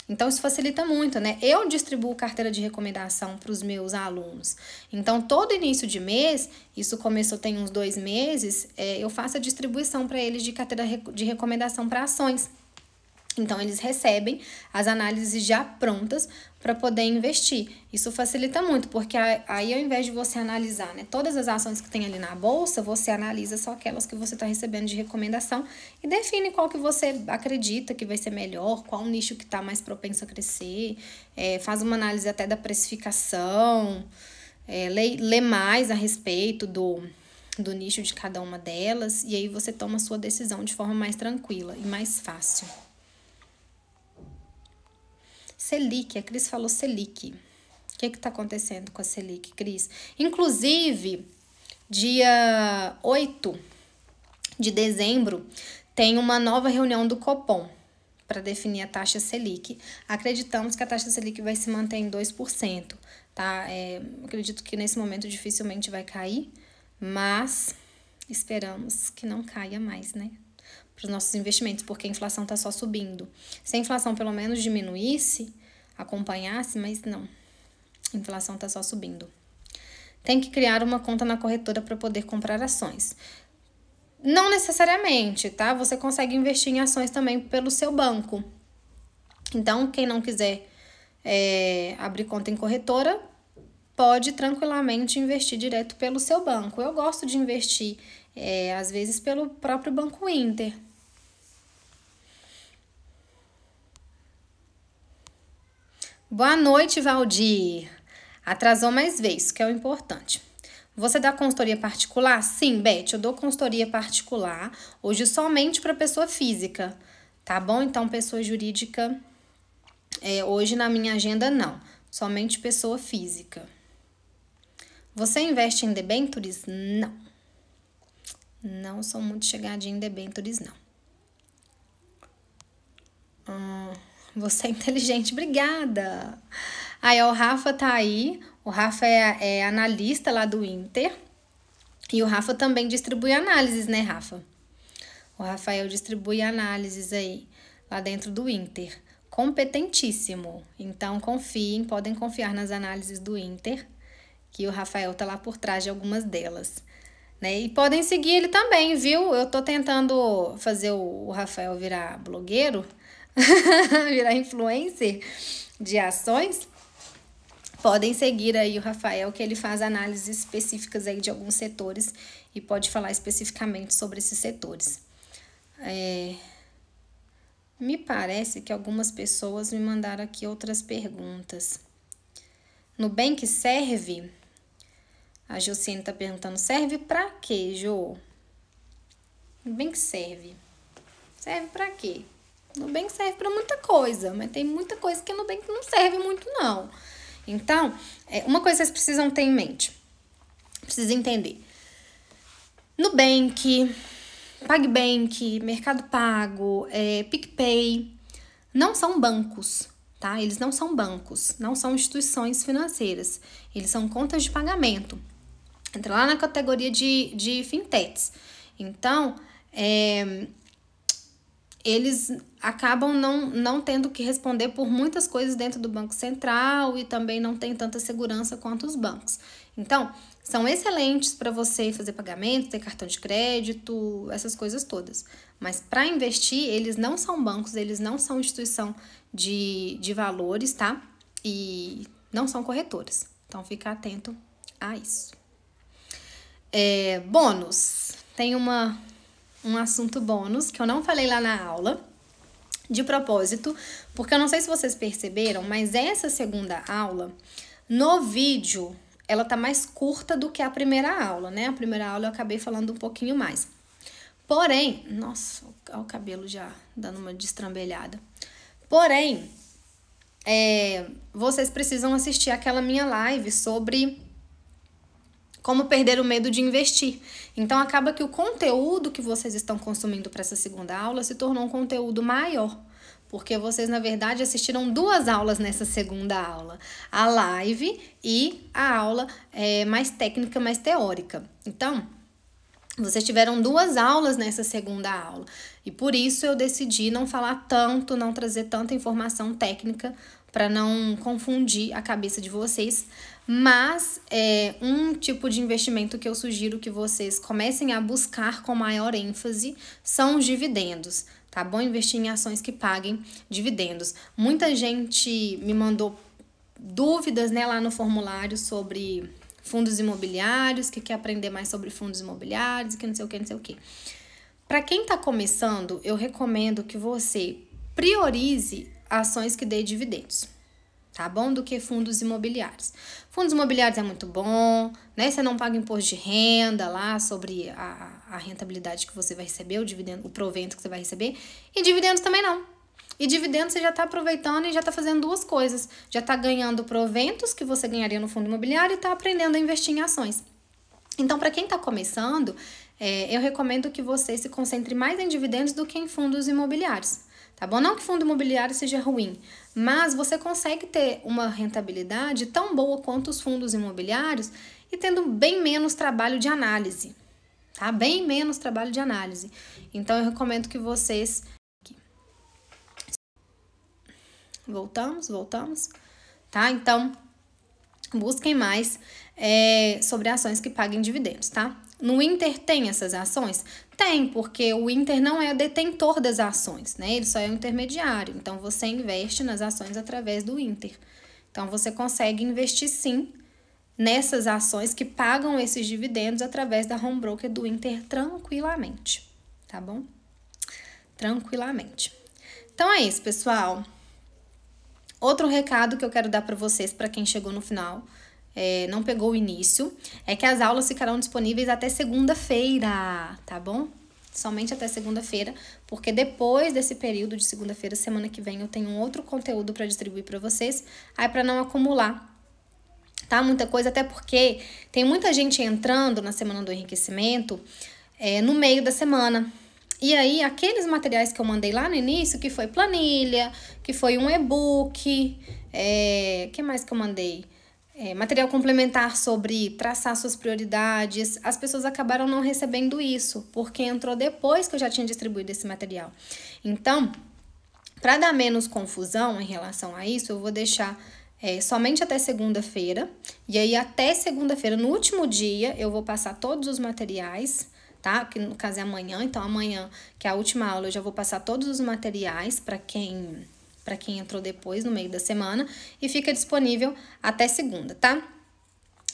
Então, isso facilita muito, né? Eu distribuo carteira de recomendação para os meus alunos. Então, todo início de mês, isso começou tem uns 2 meses, eu faço a distribuição para eles de carteira de recomendação para ações. Então, eles recebem as análises já prontas para poder investir. Isso facilita muito, porque aí ao invés de você analisar, né, todas as ações que tem ali na bolsa, você analisa só aquelas que você está recebendo de recomendação e define qual que você acredita que vai ser melhor, qual nicho que está mais propenso a crescer, faz uma análise até da precificação, lê mais a respeito do nicho de cada uma delas, e aí você toma a sua decisão de forma mais tranquila e mais fácil. Selic, a Cris falou Selic. O que tá acontecendo com a Selic, Cris? Inclusive, dia 8 de dezembro, tem uma nova reunião do Copom para definir a taxa Selic. Acreditamos que a taxa Selic vai se manter em 2%, tá? Acredito que nesse momento dificilmente vai cair, mas esperamos que não caia mais, né? Para os nossos investimentos, porque a inflação está só subindo. Se a inflação pelo menos diminuísse, acompanhasse, mas não. A inflação está só subindo. Tem que criar uma conta na corretora para poder comprar ações. Não necessariamente, tá? Você consegue investir em ações também pelo seu banco. Então, quem não quiser abrir conta em corretora, pode tranquilamente investir direto pelo seu banco. Eu gosto de investir, às vezes, pelo próprio Banco Inter. Boa noite, Valdir. Atrasou mais vezes, que é o importante. Você dá consultoria particular? Sim, Beth, eu dou consultoria particular, hoje somente para pessoa física, tá bom? Então, pessoa jurídica, hoje na minha agenda não, somente pessoa física. Você investe em debêntures? Não. Não sou muito chegadinha em debêntures, não. Você é inteligente, obrigada. Aí, o Rafa tá aí. O Rafa é analista lá do Inter. E o Rafa também distribui análises, né, Rafa? O Rafael distribui análises aí, lá dentro do Inter. Competentíssimo. Então, confiem, podem confiar nas análises do Inter, que o Rafael tá lá por trás de algumas delas. Né? E podem seguir ele também, viu? Eu tô tentando fazer o Rafael virar blogueiro, virar influencer de ações. Podem seguir aí o Rafael, que ele faz análises específicas aí de alguns setores e pode falar especificamente sobre esses setores. Me parece que algumas pessoas me mandaram aqui outras perguntas. Nubank serve? A Josiane tá perguntando, serve pra quê, Jô? Nubank serve. Serve pra quê? Nubank serve pra muita coisa, mas tem muita coisa que a Nubank não serve muito, não. Então, uma coisa que vocês precisam ter em mente. Precisa entender. Nubank, PagBank, Mercado Pago, PicPay, não são bancos, tá? Eles não são bancos, não são instituições financeiras. Eles são contas de pagamento. Entra lá na categoria de fintechs. Então, eles acabam não tendo que responder por muitas coisas dentro do Banco Central e também não tem tanta segurança quanto os bancos. Então, são excelentes para você fazer pagamento, ter cartão de crédito, essas coisas todas. Mas para investir, eles não são bancos, eles não são instituição de valores, tá? E não são corretoras. Então, fica atento a isso. Bônus. Tem um assunto bônus que eu não falei lá na aula, de propósito, porque eu não sei se vocês perceberam, mas essa segunda aula, no vídeo, ela tá mais curta do que a primeira aula, né? A primeira aula eu acabei falando um pouquinho mais. Porém, nossa, olha o cabelo já dando uma destrambelhada. Porém, vocês precisam assistir aquela minha live sobre como perder o medo de investir. Então, acaba que o conteúdo que vocês estão consumindo para essa segunda aula se tornou um conteúdo maior. Porque vocês, na verdade, assistiram 2 aulas nessa segunda aula. A live e a aula mais técnica, mais teórica. Então, Vocês tiveram 2 aulas nessa segunda aula e por isso eu decidi não falar tanto, não trazer tanta informação técnica para não confundir a cabeça de vocês, mas um tipo de investimento que eu sugiro que vocês comecem a buscar com maior ênfase são os dividendos, tá bom? Investir em ações que paguem dividendos. Muita gente me mandou dúvidas, né, lá no formulário sobre fundos imobiliários, que quer aprender mais sobre fundos imobiliários, que não sei o que, não sei o que. Para quem está começando, eu recomendo que você priorize ações que dê dividendos, tá bom? Do que fundos imobiliários. Fundos imobiliários é muito bom, né? Você não paga imposto de renda lá sobre a rentabilidade que você vai receber, o dividendo, o provento que você vai receber, e dividendos também não. E dividendos você já está aproveitando e já está fazendo 2 coisas. Já está ganhando proventos que você ganharia no fundo imobiliário e está aprendendo a investir em ações. Então, para quem está começando, eu recomendo que você se concentre mais em dividendos do que em fundos imobiliários. Tá bom? Não que fundo imobiliário seja ruim, mas você consegue ter uma rentabilidade tão boa quanto os fundos imobiliários e tendo bem menos trabalho de análise. Tá? Bem menos trabalho de análise. Então, eu recomendo que vocês... Voltamos, tá? Então, busquem mais sobre ações que paguem dividendos, tá? No Inter tem essas ações? Tem, porque o Inter não é detentor das ações, né? Ele só é um intermediário. Então, você investe nas ações através do Inter. Então, você consegue investir, sim, nessas ações que pagam esses dividendos através da home broker do Inter tranquilamente, tá bom? Tranquilamente. Então, é isso, pessoal. Outro recado que eu quero dar para vocês, para quem chegou no final, não pegou o início, é que as aulas ficarão disponíveis até segunda-feira, tá bom? Somente até segunda-feira, porque depois desse período de segunda-feira, semana que vem, eu tenho um outro conteúdo para distribuir para vocês, aí para não acumular, tá? Muita coisa, até porque tem muita gente entrando na Semana do Enriquecimento no meio da semana. E aí, aqueles materiais que eu mandei lá no início, que foi planilha, que foi um e-book, que mais que eu mandei? Material complementar sobre traçar suas prioridades, as pessoas acabaram não recebendo isso, porque entrou depois que eu já tinha distribuído esse material. Então, para dar menos confusão em relação a isso, eu vou deixar somente até segunda-feira, e aí até segunda-feira, no último dia, eu vou passar todos os materiais, tá? Que no caso é amanhã, então amanhã, que é a última aula, eu já vou passar todos os materiais para quem entrou depois, no meio da semana, e fica disponível até segunda, tá?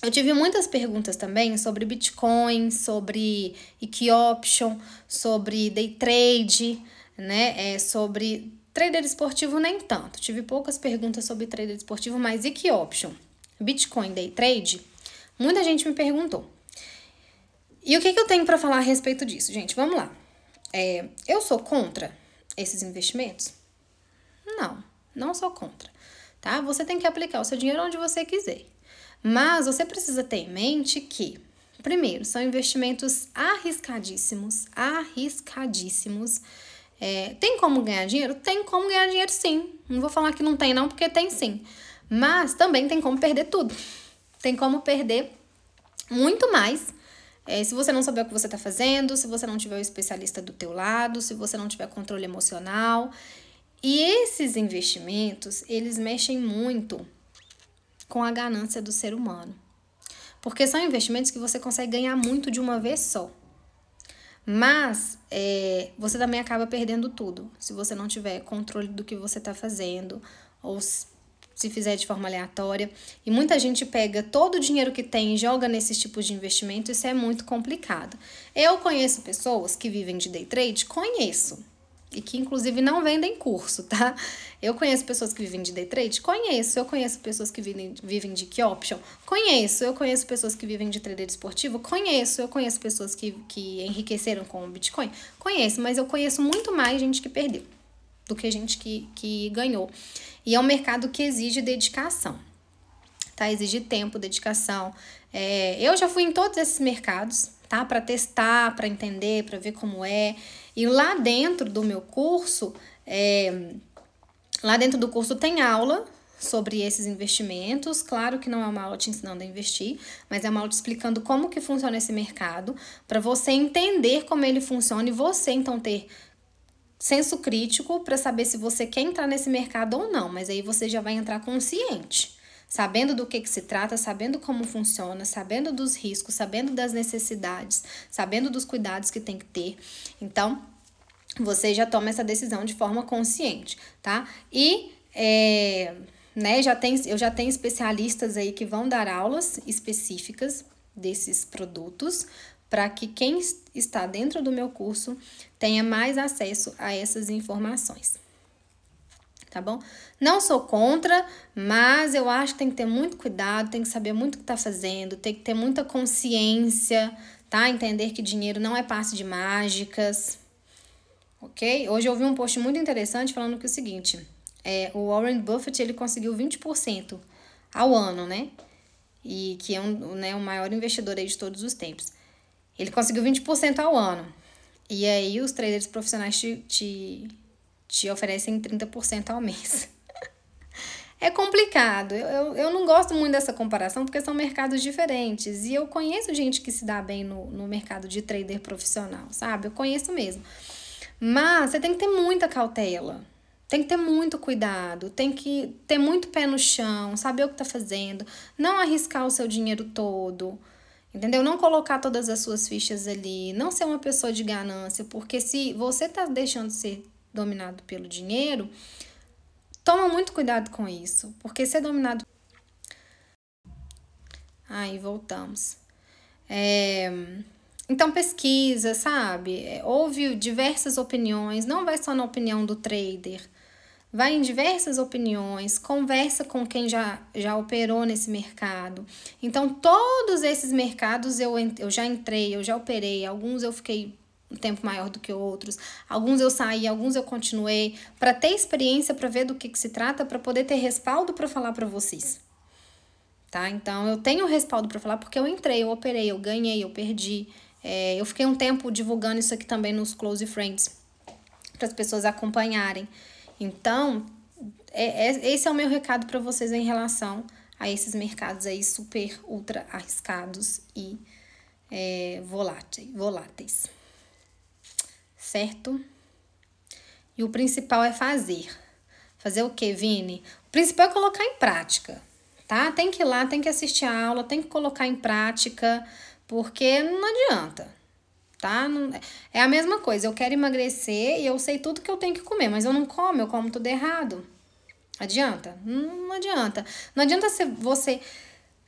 Eu tive muitas perguntas também sobre Bitcoin, sobre EQ Option, sobre Day Trade, né? Sobre trader esportivo nem tanto. Tive poucas perguntas sobre trader esportivo, mas EQ Option, Bitcoin, Day Trade, muita gente me perguntou. E o que eu tenho para falar a respeito disso, gente? Vamos lá. Eu sou contra esses investimentos? Não sou contra, tá? Você tem que aplicar o seu dinheiro onde você quiser. Mas você precisa ter em mente que, primeiro, são investimentos arriscadíssimos. Tem como ganhar dinheiro? Tem como ganhar dinheiro, sim. Não vou falar que não tem, não, porque tem sim. Mas também tem como perder tudo. Tem como perder muito mais. Se você não souber o que você está fazendo, se você não tiver o especialista do teu lado, se você não tiver controle emocional. E esses investimentos, eles mexem muito com a ganância do ser humano. Porque são investimentos que você consegue ganhar muito de uma vez só. Mas você também acaba perdendo tudo, se você não tiver controle do que você está fazendo, ou se fizer de forma aleatória. E muita gente pega todo o dinheiro que tem e joga nesses tipos de investimento, isso é muito complicado. Eu conheço pessoas que vivem de day trade, conheço, e que inclusive não vendem curso, tá? Eu conheço pessoas que vivem de day trade, conheço. Eu conheço pessoas que vivem de key option, conheço. Eu conheço pessoas que vivem de trader esportivo, conheço. Eu conheço pessoas que enriqueceram com o Bitcoin, conheço. Mas eu conheço muito mais gente que perdeu do que gente que ganhou. E é um mercado que exige dedicação, tá? Exige tempo, dedicação. Eu já fui em todos esses mercados, tá? Para testar, para entender, para ver como é. E lá dentro do meu curso, lá dentro do curso tem aula sobre esses investimentos. Claro que não é uma aula te ensinando a investir, mas é uma aula te explicando como que funciona esse mercado, para você entender como ele funciona e você, então, ter senso crítico para saber se você quer entrar nesse mercado ou não. Mas aí você já vai entrar consciente, sabendo do que se trata, sabendo como funciona, sabendo dos riscos, sabendo das necessidades, sabendo dos cuidados que tem que ter. Então, você já toma essa decisão de forma consciente, tá? E, eu já tenho especialistas aí que vão dar aulas específicas desses produtos para que quem está dentro do meu curso tenha mais acesso a essas informações, tá bom? Não sou contra, mas eu acho que tem que ter muito cuidado, tem que saber muito o que tá fazendo, tem que ter muita consciência, tá? Entender que dinheiro não é passe de mágicas, ok? Hoje eu vi um post muito interessante falando que é o seguinte, o Warren Buffett, ele conseguiu 20% ao ano, né? E que é o maior investidor aí de todos os tempos. Ele conseguiu 20% ao ano. E aí os traders profissionais te oferecem 30% ao mês. É complicado. Eu não gosto muito dessa comparação porque são mercados diferentes. E eu conheço gente que se dá bem no mercado de trader profissional, sabe? Eu conheço mesmo. Mas você tem que ter muita cautela. Tem que ter muito cuidado. Tem que ter muito pé no chão, saber o que tá fazendo. Não arriscar o seu dinheiro todo. Entendeu? Não colocar todas as suas fichas ali, não ser uma pessoa de ganância, porque se você tá deixando de ser dominado pelo dinheiro, toma muito cuidado com isso, porque ser dominado... Aí, voltamos. Então, pesquisa, sabe? Ouve diversas opiniões, não vai só na opinião do trader, vai em diversas opiniões, conversa com quem já operou nesse mercado. Então, todos esses mercados eu já entrei, eu já operei. Alguns eu fiquei um tempo maior do que outros. Alguns eu saí, alguns eu continuei. Para ter experiência, para ver do que se trata, para poder ter respaldo para falar para vocês. Tá? Então, eu tenho respaldo para falar porque eu entrei, eu operei, eu ganhei, eu perdi. Eu fiquei um tempo divulgando isso aqui também nos Close Friends, para as pessoas acompanharem. Então, esse é o meu recado para vocês em relação a esses mercados aí super, ultra arriscados e voláteis. Certo? E o principal é fazer. Fazer o quê, Vini? O principal é colocar em prática, tá? Tem que ir lá, tem que assistir a aula, tem que colocar em prática, porque não adianta. Tá? É a mesma coisa, eu quero emagrecer e eu sei tudo que eu tenho que comer, mas eu não como, eu como tudo errado. Adianta? Não adianta. Não adianta você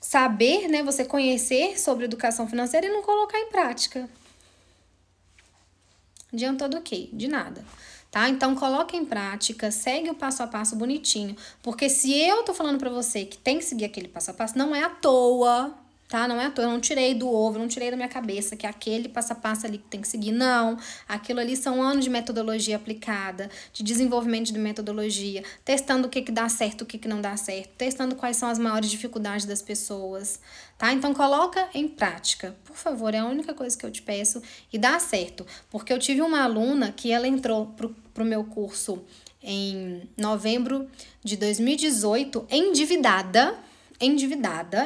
saber, né, você conhecer sobre educação financeira e não colocar em prática. Adianta do quê? De nada. Tá? Então, coloca em prática, segue o passo a passo bonitinho, porque se eu tô falando pra você que tem que seguir aquele passo a passo, não é à toa, tá? Não é à toa, eu não tirei do ovo, não tirei da minha cabeça que é aquele passo a passo ali que tem que seguir, não. Aquilo ali são anos de metodologia aplicada, de desenvolvimento de metodologia, testando o que dá certo, o que não dá certo, testando quais são as maiores dificuldades das pessoas, tá? Então, coloca em prática, por favor, é a única coisa que eu te peço e dá certo, porque eu tive uma aluna que ela entrou pro meu curso em novembro de 2018, endividada,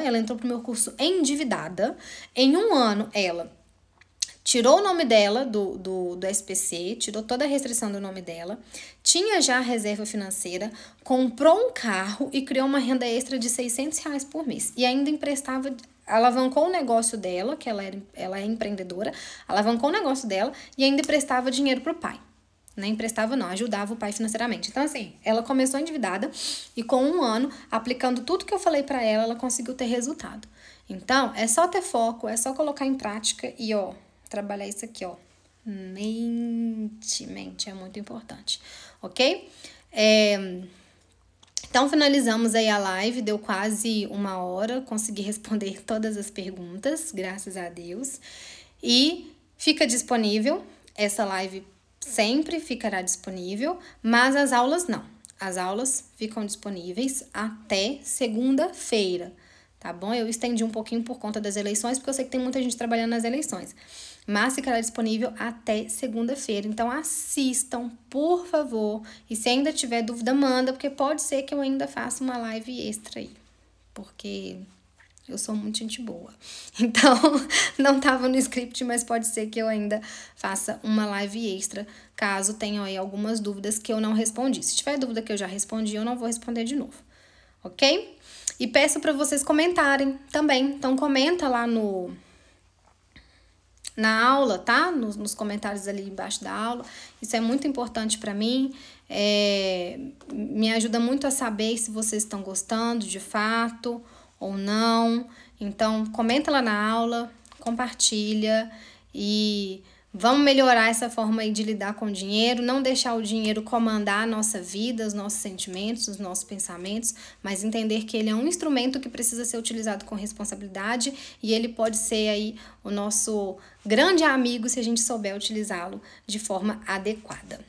ela entrou pro meu curso endividada. Em um ano, ela tirou o nome dela do SPC, tirou toda a restrição do nome dela, tinha já a reserva financeira, comprou um carro e criou uma renda extra de R$600 por mês. E ainda emprestava, alavancou o negócio dela, que ela é empreendedora, alavancou o negócio dela e ainda emprestava dinheiro pro pai. Não emprestava não, ajudava o pai financeiramente. Então, assim, ela começou endividada e com um ano, aplicando tudo que eu falei pra ela, ela conseguiu ter resultado. Então, é só ter foco, é só colocar em prática e, trabalhar isso aqui, mente, é muito importante, ok? Então, finalizamos aí a live, deu quase 1 hora, consegui responder todas as perguntas, graças a Deus. E fica disponível essa live, sempre ficará disponível, mas as aulas não. As aulas ficam disponíveis até segunda-feira, tá bom? Eu estendi um pouquinho por conta das eleições, porque eu sei que tem muita gente trabalhando nas eleições. Mas ficará disponível até segunda-feira. Então, assistam, por favor. E se ainda tiver dúvida, manda, porque pode ser que eu ainda faça uma live extra aí. Porque eu sou muito gente boa. Então, não tava no script, mas pode ser que eu ainda faça uma live extra, caso tenham aí algumas dúvidas que eu não respondi. Se tiver dúvida que eu já respondi, eu não vou responder de novo, ok? E peço para vocês comentarem também. Então, comenta lá na aula, tá? Nos comentários ali embaixo da aula. Isso é muito importante para mim. Me ajuda muito a saber se vocês estão gostando de fato ou não. Então, comenta lá na aula, compartilha e vamos melhorar essa forma aí de lidar com o dinheiro, não deixar o dinheiro comandar a nossa vida, os nossos sentimentos, os nossos pensamentos, mas entender que ele é um instrumento que precisa ser utilizado com responsabilidade e ele pode ser aí o nosso grande amigo se a gente souber utilizá-lo de forma adequada.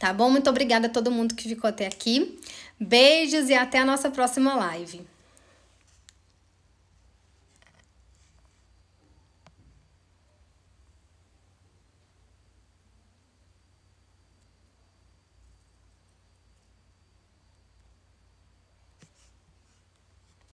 Tá bom? Muito obrigada a todo mundo que ficou até aqui. Beijos e até a nossa próxima live.